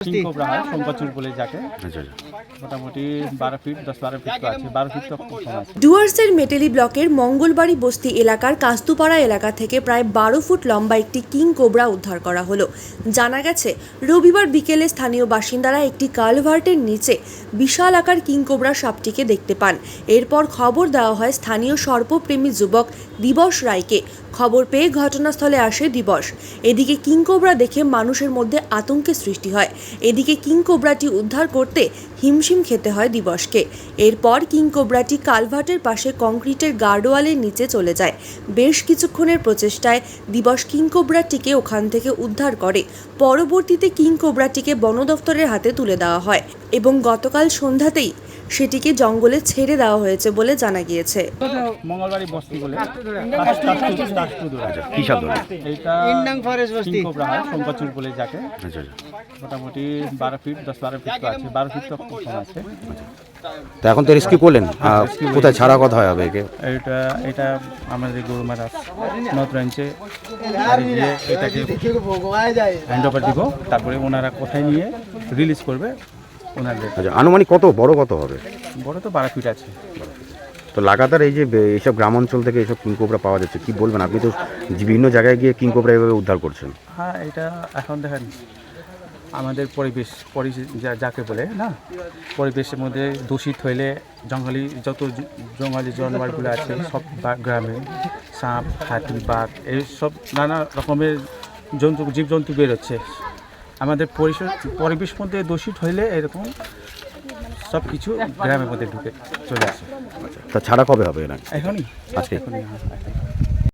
King cobra হয় শঙ্করচূড় বলে যাকে মোটামুটি 12 ফিট 10-12 ফিট তো আছে, 12 ফিট তো কম আছে। ডুয়ার্সের মেটেলি ব্লকের মঙ্গলবাড়ি বস্তি এলাকার কাস্তুপাড়া এলাকা থেকে প্রায় 12 ফুট লম্বা একটি কিং কোবরা উদ্ধার করা হলো। জানা গেছে রবিবার বিকেলে স্থানীয় বাসিন্দারা একটি কালভার্টের নিচে বিশাল আকার কিং কোবরা সাপটিকে দেখতে পান। এরপর খবর দেওয়া হয় স্থানীয় সর্পপ্রেমী যুবক দিবস রায়কে। খবর পেয়ে ঘটনাস্থলে আসে দিবস। এদিকে কিং কোবরা দেখে মানুষের মধ্যে আতঙ্কের সৃষ্টি হয়। এদিকে কিং কোবরাটি উদ্ধার করতে হিমশিম খেতে হয় দিবসকে। এরপর কিং কোবরাটি কালভার্টের পাশে কংক্রিটের গার্ডওয়ালের নিচে চলে যায়। বেশ কিছুক্ষণের প্রচেষ্টায় দিবস কিং কোবরাটিকে ওখান থেকে উদ্ধার করে। পরবর্তীতে কিং কোবরাটিকে বন দফতরের হাতে তুলে দেওয়া হয় এবং গতকাল সন্ধ্যাতেই সেটিকে জঙ্গলে ছেড়ে দেওয়া হয়েছে বলে জানা গিয়েছে। মঙ্গলবাড়ি বস্তি বলে কি শব্দ? এইটা কিং কোবরা হয় শঙ্করচূড় বলে যাকে মোটামুটি 12 ফিট 10-12 ফিট তো আছে, 12 ফিট তো কম আছে। তো এখন তো রেস্কিউ করলেন, কোথায় ছাড়া কথা হবে একে? এটা আমাদের গরুমারা নর্থ ব্রাঞ্চে গিয়ে এটাকে হ্যান্ড ওভার দিব, তারপরে ওনারা কোথায় নিয়ে রিলিজ করবে ওনাদের। আচ্ছা, আনুমানিক কত বড় কত হবে? বড় তো 12 ফিট আছে। তো লাগাতার এই যে এইসব গ্রাম অঞ্চল থেকে এইসব কিং কোবরা পাওয়া যাচ্ছে, কি বলবেন? আপনি তো বিভিন্ন জায়গায় গিয়ে কিং কোবরা এভাবে উদ্ধার করছেন। হ্যাঁ, এটা এখন দেখেন আমাদের পরিবেশ যাকে বলে না, পরিবেশের মধ্যে দূষিত হইলে যত জঙ্গলি জানোয়ারগুলো আছে সব গ্রামে সাপ, হাতি, বাঘ এইসব নানা রকমের জীবজন্তু বেরোচ্ছে। আমাদের পরিবেশ মধ্যে দূষিত হইলে এরকম সব কিছু গ্রামের মধ্যে ঢুকে চলে আসে। তা ছাড়া কবে হবে না? এখনই আজকে? এখনই।